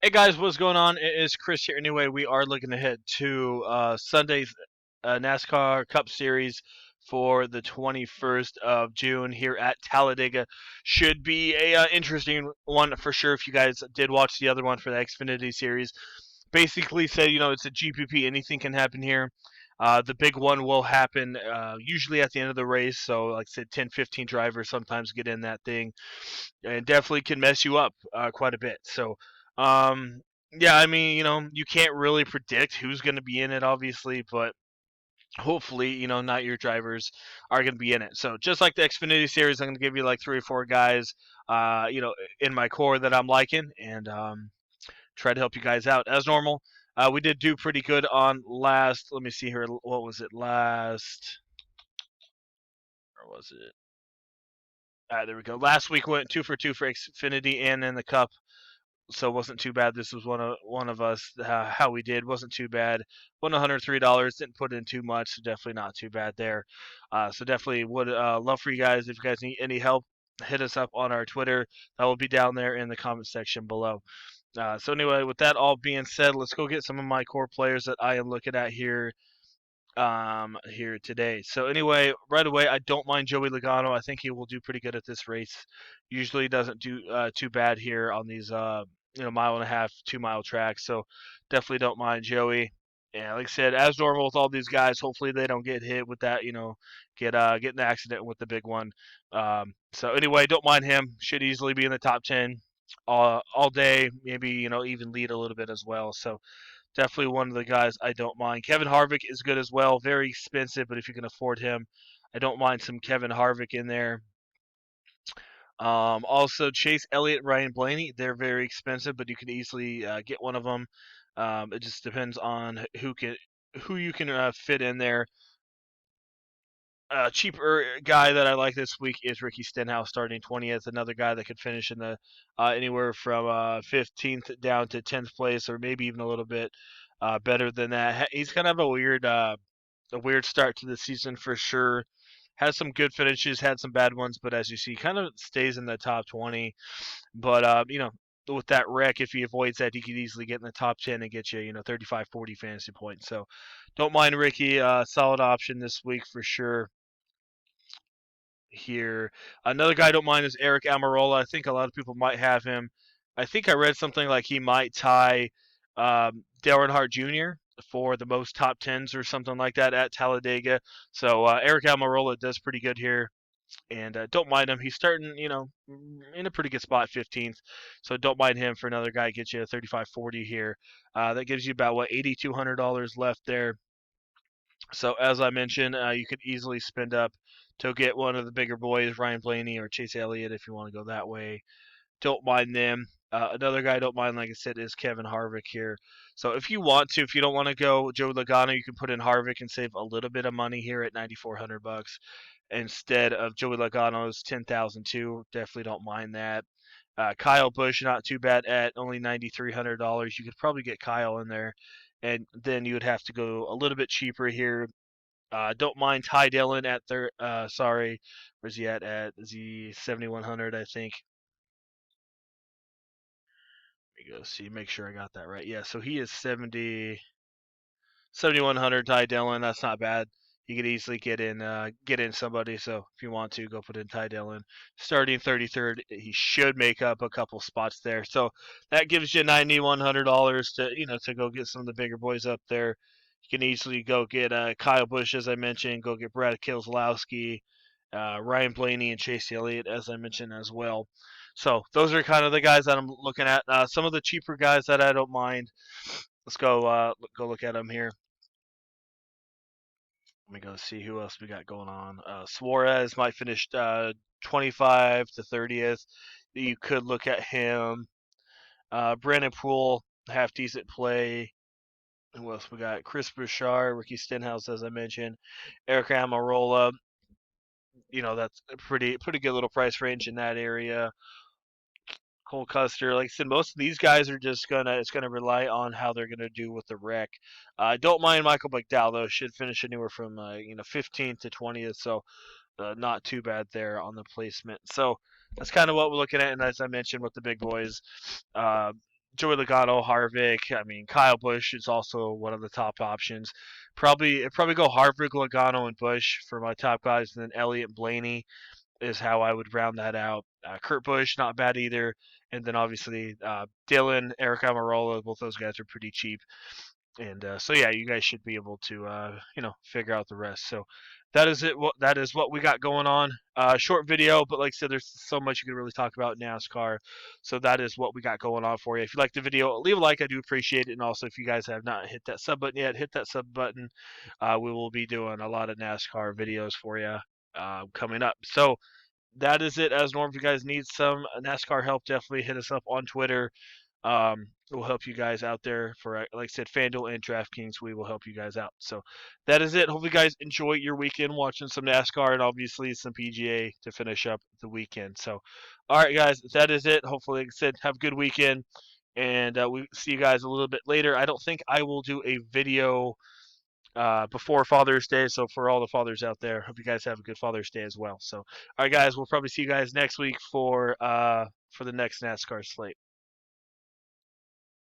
Hey guys, what's going on? It is Chris here. Anyway, we are looking ahead to Sunday's NASCAR Cup Series for the 21st of June here at Talladega. Should be a interesting one for sure. If you guys did watch the other one for the Xfinity Series, basically said it's a GPP. Anything can happen here. The big one will happen usually at the end of the race. So, like I said, 10, 15 drivers sometimes get in that thing and definitely can mess you up quite a bit. So, um, yeah, I mean, you can't really predict who's going to be in it, obviously, but hopefully, not your drivers are going to be in it. So, just like the Xfinity Series, I'm going to give you like three or four guys, in my core that I'm liking, and try to help you guys out as normal. We did do pretty good on last. Let me see here. What was it last? Or was it? There we go. Last week went 2 for 2 for Xfinity and in the Cup, so it wasn't too bad. This was one of us. How we did wasn't too bad. Won $103. Didn't put in too much, so definitely not too bad there. So definitely would love for you guys if you guys need any help. Hit us up on our Twitter. That will be down there in the comment section below. So anyway, with that all being said, let's go get some of my core players that I am looking at here today. So anyway, right away, I don't mind Joey Logano. I think he will do pretty good at this race. Usually doesn't do too bad here on these mile and a half, 2 mile tracks. So definitely don't mind Joey. Yeah, like I said, as normal with all these guys, hopefully they don't get hit with that, get in an accident with the big one. So anyway, don't mind him. Should easily be in the top 10 all day. Maybe even lead a little bit as well. So definitely one of the guys I don't mind. Kevin Harvick is good as well. Very expensive, but if you can afford him, I don't mind some Kevin Harvick in there. Also, Chase Elliott, Ryan Blaney, they're very expensive, but you can easily get one of them. It just depends on who you can fit in there. Cheaper guy that I like this week is Ricky Stenhouse starting 20th. Another guy that could finish in the anywhere from 15th down to 10th place, or maybe even a little bit better than that. He's kind of a weird start to the season for sure. Has some good finishes, had some bad ones, but as you see, kind of stays in the top 20. But with that wreck, if he avoids that, he could easily get in the top 10 and get you, 35, 40 fantasy points. So don't mind Ricky. Solid option this week for sure here. Another guy I don't mind is Aric Amirola. I think a lot of people might have him. I think I read something like he might tie Dale Earnhardt Jr. for the most top tens or something like that at Talladega. So Aric Almirola does pretty good here, and don't mind him. He's starting, in a pretty good spot, 15th. So don't mind him for another guy. Get you 35, 40 here. That gives you about what $8,200 left there. So as I mentioned, you could easily spend up to get one of the bigger boys, Ryan Blaney or Chase Elliott, if you want to go that way. Don't mind them. Another guy I don't mind, like I said, is Kevin Harvick here. So if you want to, if you don't want to go Joe Logano, you can put in Harvick and save a little bit of money here at $9,400 instead of Joey Logano's 10,002. Definitely don't mind that. Kyle Busch, not too bad at only $9,300. You could probably get Kyle in there, and then you would have to go a little bit cheaper here. Don't mind Ty Dillon at sorry, where's he at? At the 7,100, I think. Let me go see, make sure I got that right. Yeah, so he is 7,100. Ty Dillon. That's not bad. You could easily get in somebody. So if you want to, go put in Ty Dillon. Starting 33rd, he should make up a couple spots there. So that gives you $9,100 to go get some of the bigger boys up there. You can easily go get Kyle Busch, as I mentioned. Go get Brad Keselowski, Ryan Blaney, and Chase Elliott, as I mentioned as well. So those are kind of the guys that I'm looking at. Some of the cheaper guys that I don't mind. Let's go look at them here. Let me go see who else we got going on. Suarez might finish 25 to 30th. You could look at him. Brandon Poole, half decent play. Who else we got? Chris Bouchard, Ricky Stenhouse, as I mentioned. Aric Amirola. That's a pretty good little price range in that area. Cole Custer, like I said, most of these guys are just it's gonna rely on how they're gonna do with the wreck. I don't mind Michael McDowell though; should finish anywhere from 15th to 20th, so not too bad there on the placement. So that's kind of what we're looking at, and as I mentioned with the big boys, uh, Joey Logano, Harvick. I mean, Kyle Busch is also one of the top options. Probably go Harvick, Logano, and Busch for my top guys, and then Elliott and Blaney is how I would round that out. Kurt Busch, not bad either, and then obviously Dylan, Aric Amirola. Both those guys are pretty cheap. And so yeah, you guys should be able to figure out the rest. So that is it. That is what we got going on. Short video, but like I said, there's so much you can really talk about NASCAR. So that is what we got going on for you. If you like the video, leave a like. I do appreciate it. And also, if you guys have not hit that sub button yet, hit that sub button. We will be doing a lot of NASCAR videos for you coming up. So that is it. As normal, if you guys need some NASCAR help, definitely hit us up on Twitter. We'll help you guys out there for, like I said, FanDuel and DraftKings. We will help you guys out. So that is it. Hopefully, you guys enjoy your weekend watching some NASCAR and obviously some PGA to finish up the weekend. So, all right, guys, that is it. Hopefully, like I said, have a good weekend, and we see you guys a little bit later. I don't think I will do a video before Father's Day. So for all the fathers out there, hope you guys have a good Father's Day as well. So, all right, guys, we'll probably see you guys next week for the next NASCAR slate.